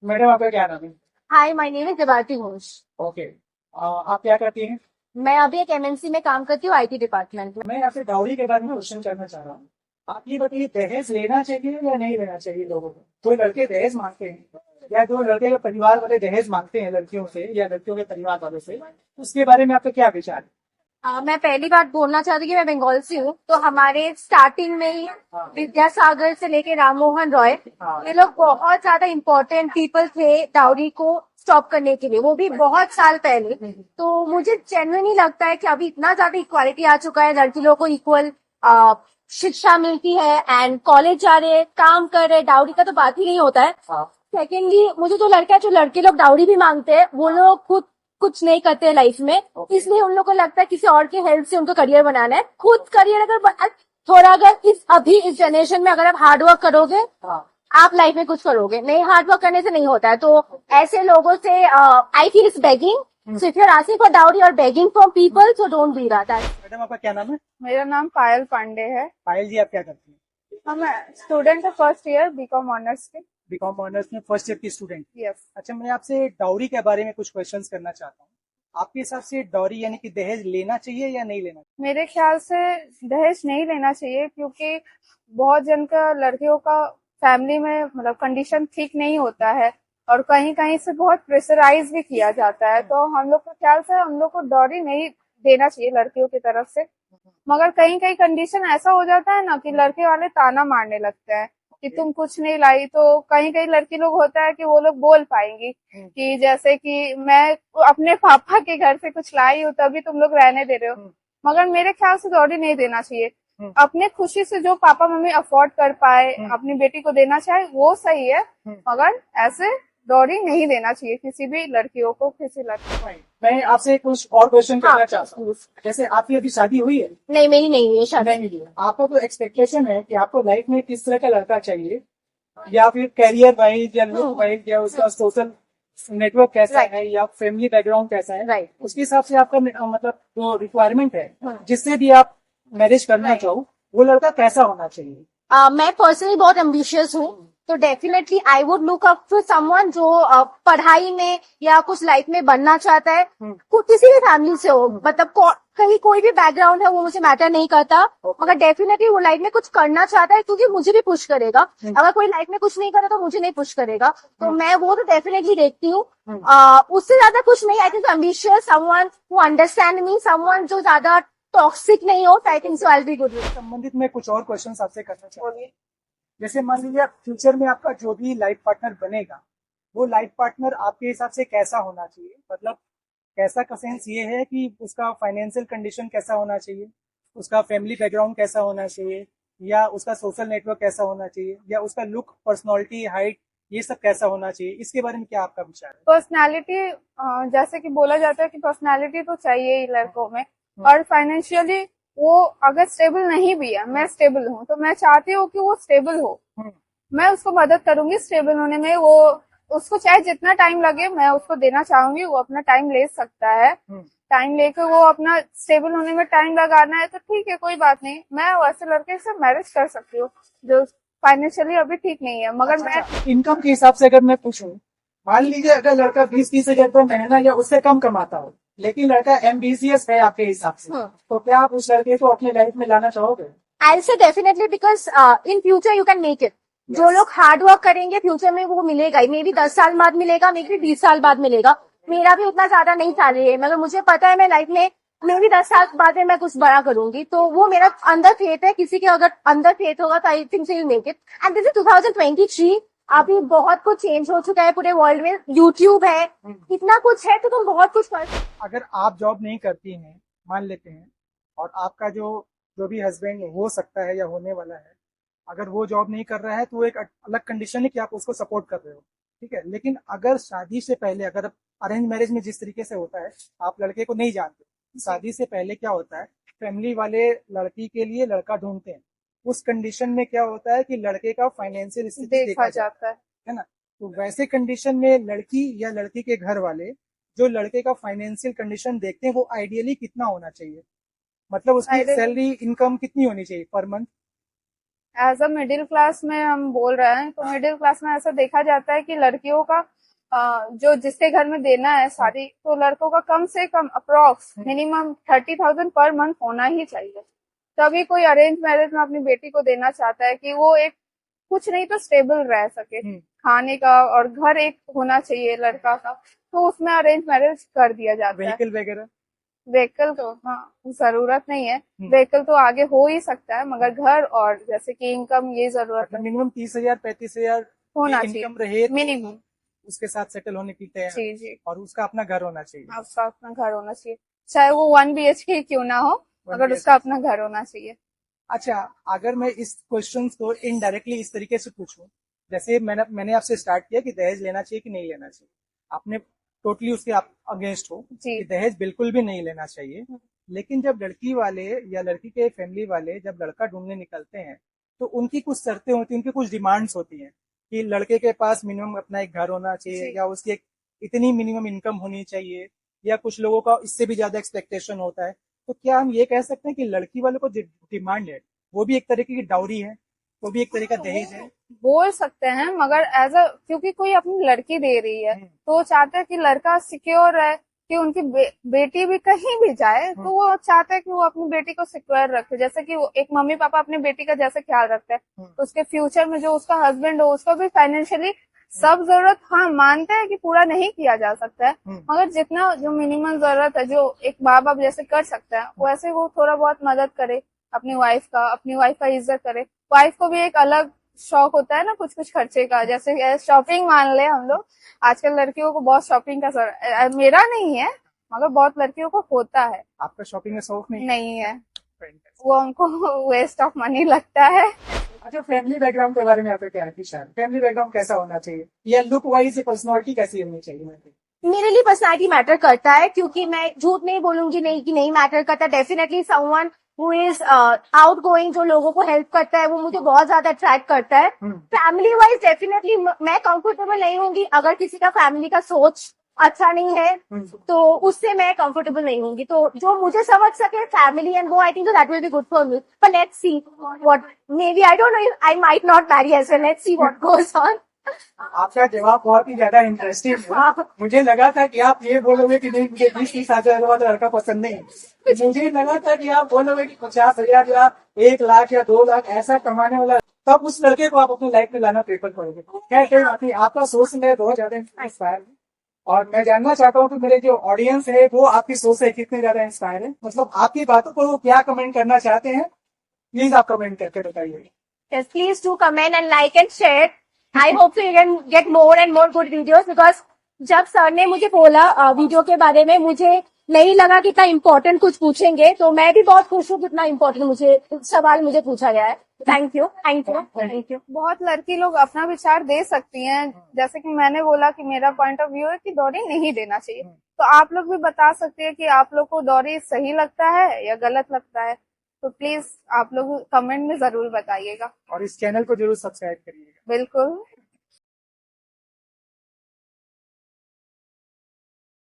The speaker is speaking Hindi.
मैडम आपका क्या नाम है? Hi, my name is Devati Ghosh. Okay. आप क्या करती हैं? मैं अभी एक एमएनसी में काम करती हूँ, आईटी डिपार्टमेंट में। मैं आपसे डाउरी के बारे में क्वेश्चन करना चाह रहा हूँ। आप ये बताइए, दहेज लेना चाहिए या नहीं लेना चाहिए लोगों को? कोई लड़के दहेज मांगते हैं या जो लड़के के परिवार वाले दहेज मांगते हैं लड़कियों से या लड़कियों के परिवार वालों से, उसके बारे में आपका क्या विचार है? मैं पहली बात बोलना चाहती हूँ कि मैं बंगाल से हूँ, तो हमारे स्टार्टिंग में ही हाँ। विद्यासागर से लेके राम मोहन रॉय, हाँ। ये लोग बहुत ज्यादा इम्पोर्टेंट पीपल थे डाउरी को स्टॉप करने के लिए, वो भी बहुत साल पहले। तो मुझे जेन्युइनली लगता है कि अभी इतना ज्यादा इक्वालिटी आ चुका है, लड़की लोगों को इक्वल शिक्षा मिलती है एंड कॉलेज जा रहे हैं, काम कर रहे हैं, डाउरी का तो बात ही नहीं होता है। हाँ। सेकेंडली, मुझे तो लगता है जो लड़के लोग डाउरी भी मांगते हैं वो लोग खुद कुछ नहीं करते लाइफ में, इसलिए उन लोग को लगता है किसी और के हेल्प से उनको करियर बनाना है। खुद करियर थोड़ा अगर इस जनरेशन में अगर आप हार्ड वर्क करोगे, हाँ। आप लाइफ में कुछ करोगे। नहीं, हार्ड वर्क करने से नहीं होता है। तो ऐसे लोगों से I feel is begging, so if you are asking for dowry और begging from people, so don't do that. Madam आपका क्या नाम है? मेरा नाम पायल पांडे है। पायल जी, आप क्या करती हैं? हम स्टूडेंट है, फर्स्ट ईयर बीकॉम ऑनर्स के। बीकॉम ऑनर्स में फर्स्ट ईयर की स्टूडेंट। यस। अच्छा, मैं आपसे डाउरी के बारे में कुछ क्वेश्चंस करना चाहता हूँ। आपके हिसाब से डाउरी यानी कि दहेज लेना चाहिए या नहीं लेना चाहिए? मेरे ख्याल से दहेज नहीं लेना चाहिए, क्योंकि बहुत जन का लड़कियों का फैमिली में मतलब कंडीशन ठीक नहीं होता है और कहीं कहीं से बहुत प्रेशराइज भी किया जाता है। तो हम लोग के ख्याल से हम लोग को डाउरी नहीं देना चाहिए लड़कियों की तरफ से। मगर कहीं कहीं कंडीशन ऐसा हो जाता है ना कि लड़के वाले ताना मारने लगते हैं कि तुम कुछ नहीं लाई। तो कहीं कहीं लड़की लोग होता है कि वो लोग बोल पाएंगी कि जैसे कि मैं अपने पापा के घर से कुछ लाई हूँ तभी तुम लोग रहने दे रहे हो। मगर मेरे ख्याल से दौड़ी नहीं देना चाहिए। अपने खुशी से जो पापा मम्मी अफोर्ड कर पाए अपनी बेटी को देना चाहे वो सही है, मगर ऐसे दौड़ी नहीं देना चाहिए किसी भी लड़कियों को, किसी लड़की को। मैं आपसे कुछ और क्वेश्चन करना हाँ, चाहता हूँ। जैसे आपकी अभी शादी हुई है? नहीं, मेरी नहीं हुई है शादी। नहीं हुई है। आपका तो एक्सपेक्टेशन है कि आपको लाइफ में किस तरह का लड़का चाहिए, या फिर करियर वाइज या लुक वाइज या उसका सोशल नेटवर्क कैसा Right. है या फैमिली बैकग्राउंड कैसा है, Right. उसके हिसाब से आपका मतलब जो रिक्वायरमेंट है जिससे भी आप मैरिज करना चाहो, वो लड़का कैसा होना चाहिए? मैं पर्सनली बहुत एम्बिशियस हूँ, तो definitely I would look up to someone जो पढ़ाई में या कुछ लाइफ में बनना चाहता है, किसी भी फैमिली से हो, मतलब कहीं कोई भी बैकग्राउंड है वो मुझे मैटर नहीं करता, मगर डेफिनेटली वो लाइफ में कुछ करना चाहता है, क्योंकि मुझे भी पुश करेगा। अगर कोई लाइफ में कुछ नहीं करे तो मुझे नहीं पुश करेगा, तो मैं वो तो डेफिनेटली देखती हूँ। उससे ज्यादा कुछ नहीं। I think ambitious, someone who understand me, someone जो ज्यादा टॉक्सिक नहीं हो, I think so I will be good. संबंधित मैं कुछ और क्वेश्चन आपसे करना चाहता हूँ। जैसे मान लीजिए फ्यूचर में आपका जो भी लाइफ पार्टनर बनेगा, वो लाइफ पार्टनर आपके हिसाब से कैसा होना चाहिए? मतलब कैसा का सेंस ये है कि उसका फाइनेंशियल कंडीशन कैसा होना चाहिए, उसका फैमिली बैकग्राउंड कैसा होना चाहिए, या उसका सोशल नेटवर्क कैसा होना चाहिए, या उसका लुक, पर्सनालिटी, हाइट, ये सब कैसा होना चाहिए? इसके बारे में क्या आपका विचार है? पर्सनालिटी, जैसे कि बोला जाता है कि पर्सनालिटी तो चाहिए ही लड़कों में, और फाइनेंशियली वो अगर स्टेबल नहीं भी है, मैं स्टेबल हूँ तो मैं चाहती हूँ कि वो स्टेबल हो। मैं उसको मदद करूंगी स्टेबल होने में। वो उसको चाहे जितना टाइम लगे मैं उसको देना चाहूंगी, वो अपना टाइम ले सकता है। टाइम लेकर वो अपना स्टेबल होने में टाइम लगाना है तो ठीक है, कोई बात नहीं। मैं वैसे लड़के से मैरिज कर सकती हूँ जो फाइनेंशियली अभी ठीक नहीं है। मगर मैं इनकम के हिसाब से अगर मैं पूछूं, मान लीजिए अगर लड़का 20-30 हजार रुपये महीना या उससे कम कमाता हो, लेकिन लड़का एम्बिशियस है आपके हिसाब से, तो क्या आप उस लड़के को अपने लाइफ में लाना चाहोगे? I'll say definitely because in future you can make it. जो लोग हार्ड वर्क करेंगे फ्यूचर में वो मिलेगा ही। मे बी 10 साल बाद मिलेगा, मे बी 20 साल बाद मिलेगा। मेरा भी उतना ज्यादा नहीं सैलरी है, मगर मुझे पता है मैं लाइफ में मे बी 10 साल बाद में मैं कुछ बड़ा करूंगी, तो वो मेरा अंदर फेथ है। किसी के अगर अंदर फेथ होगा तो I think so you make it. And this is 2023। अभी बहुत कुछ चेंज हो चुका है पूरे वर्ल्ड में। यूट्यूब है, इतना कुछ है, तो तुम बहुत कुछ कर सकते हो। अगर आप जॉब नहीं करती हैं, मान लेते हैं, और आपका जो जो भी हस्बैंड हो सकता है या होने वाला है, अगर वो जॉब नहीं कर रहा है, तो वो एक अलग कंडीशन है कि आप उसको सपोर्ट कर रहे हो, ठीक है। लेकिन अगर शादी से पहले, अगर अरेंज मैरिज में जिस तरीके से होता है, आप लड़के को नहीं जानते, शादी से पहले क्या होता है, फैमिली वाले लड़की के लिए लड़का ढूंढते हैं। उस कंडीशन में क्या होता है कि लड़के का फाइनेंशियल स्थिति देखा जाता है ना। तो वैसे कंडीशन में लड़की या लड़की के घर वाले जो लड़के का फाइनेंशियल कंडीशन देखते हैं, वो आइडियली कितना होना चाहिए? मतलब उसकी Ideally- सैलरी इनकम कितनी होनी चाहिए per month? As a middle class में हम बोल रहे हैं, तो मिडिल क्लास में ऐसा देखा जाता है कि लड़कियों का जो जिसके घर में देना है शादी, तो लड़कों का कम से कम अप्रोक्स मिनिमम 30,000 पर मंथ होना ही चाहिए। तभी कोई अरेंज मैरिज में अपनी बेटी को देना चाहता है कि वो एक कुछ नहीं तो स्टेबल रह सके, खाने का और घर एक होना चाहिए लड़का का, तो उसमें अरेंज मैरिज कर दिया जाता है। व्हीकल वगैरह? व्हीकल तो हाँ जरूरत नहीं है, व्हीकल तो आगे हो ही सकता है, मगर घर और जैसे कि इनकम ये जरूरत है, मिनिमम 30,000 35,000 होना इनकम चाहिए रहे तो मिनिमम। उसके साथ सेटल होने की तैयार, जी जी, और उसका अपना घर होना चाहिए। उसका अपना घर होना चाहिए, चाहे वो 1 BHK क्यों ना हो, अगर उसका अपना घर होना चाहिए। अच्छा, अगर मैं इस क्वेश्चन को इनडायरेक्टली इस तरीके से पूछूं, जैसे मैंने आपसे स्टार्ट किया कि दहेज लेना चाहिए कि नहीं लेना चाहिए, आपने टोटली उसके अगेंस्ट हो कि दहेज बिल्कुल भी नहीं लेना चाहिए, लेकिन जब लड़की वाले या लड़की के फैमिली वाले जब लड़का ढूंढने निकलते हैं तो उनकी कुछ शर्तें होती हैं, उनकी कुछ डिमांड्स होती हैं कि लड़के के पास मिनिमम अपना एक घर होना चाहिए, या उसकी एक इतनी मिनिमम इनकम होनी चाहिए, या कुछ लोगों का इससे भी ज्यादा एक्सपेक्टेशन होता है। तो क्या हम ये कह सकते हैं कि लड़की वालों को जो डिमांड है वो भी एक तरीके की डाउरी है, वो भी एक तरह का दहेज है? बोल सकते हैं, मगर एज अ क्योंकि कोई अपनी लड़की दे रही है तो वो चाहते हैं कि लड़का सिक्योर रहे, कि उनकी बेटी भी कहीं भी जाए तो वो चाहते हैं कि वो अपनी बेटी को सिक्योर रखे, जैसे कि वो एक मम्मी पापा अपनी बेटी का जैसे ख्याल रखते हैं, तो उसके फ्यूचर में जो उसका हस्बैंड हो उसको भी फाइनेंशियली सब जरूरत, हाँ मानते हैं कि पूरा नहीं किया जा सकता है, मगर जितना जो मिनिमम जरूरत है जो एक माँ बाप जैसे कर सकता है वैसे वो थोड़ा बहुत मदद करे अपनी वाइफ का इज्जत करे। वाइफ को भी एक अलग शौक होता है ना कुछ कुछ खर्चे का, जैसे शॉपिंग मान ले हम लोग, आजकल लड़कियों को बहुत शॉपिंग का मेरा नहीं है मगर बहुत लड़कियों को होता है। आपका शॉपिंग में शौक नहीं है, वो हमको वेस्ट ऑफ मनी लगता है। अच्छा, फैमिली बैकग्राउंड के बारे में आपका क्या है? फैमिली बैकग्राउंड कैसा होना चाहिए, या लुक वाइज पर्सनैलिटी कैसी होनी चाहिए? मेरे लिए पर्सनालिटी मैटर करता है, क्योंकि मैं झूठ नहीं बोलूंगी नहीं कि नहीं मैटर करता। Definitely someone who is out going, जो लोगों को हेल्प करता है, वो मुझे बहुत ज्यादा अट्रैक्ट करता है। फैमिली वाइज डेफिनेटली मैं कंफर्टेबल नहीं होंगी अगर किसी का फैमिली का सोच अच्छा नहीं है, तो उससे मैं कंफर्टेबल नहीं होंगी। तो जो मुझे समझ सके फैमिली एंड वो, I think that will be good for me. But let's see what, maybe I don't know, I might not marry as well, let's see what goes on. आपका जवाब बहुत ही ज्यादा इंटरेस्टिंग है। मुझे लगा था कि आप ये बोलोगे कि नहीं मुझे 20-30 हजार लड़का पसंद नहीं, मुझे लगा था कि आप बोलोगे कि 50,000 या 1 लाख या 2 लाख ऐसा कमाने वाला, तब उस लड़के को आप अपनी लाइफ में लाना प्रेफर करोगे। क्या कोई बात नहीं, आपका सोच में बहुत ज्यादा इंस्पायर है, और मैं जानना चाहता हूँ कि मेरे जो ऑडियंस है वो आपकी सोच से कितने ज्यादा इंस्पायर है, मतलब आपकी बातों पर वो क्या कमेंट करना चाहते हैं, प्लीज आप कमेंट करके बताइए। Yes, please do comment and like and share. I hope you can get more and more good videos, because जब सर ने मुझे बोला वीडियो के बारे में, मुझे नहीं लगा कि इतना इम्पोर्टेंट कुछ पूछेंगे, तो मैं भी बहुत खुश हूँ कितना इम्पोर्टेंट मुझे सवाल मुझे पूछा गया है। Thank you, thank you, thank you. बहुत लड़की लोग अपना विचार दे सकती हैं, जैसे कि मैंने बोला कि मेरा पॉइंट ऑफ व्यू है कि दौरी नहीं देना चाहिए, तो आप लोग भी बता सकते हैं कि आप लोग को दौरी सही लगता है या गलत लगता है, तो प्लीज आप लोग कमेंट में जरूर बताइएगा, और इस चैनल को जरूर सब्सक्राइब करिएगा। बिल्कुल।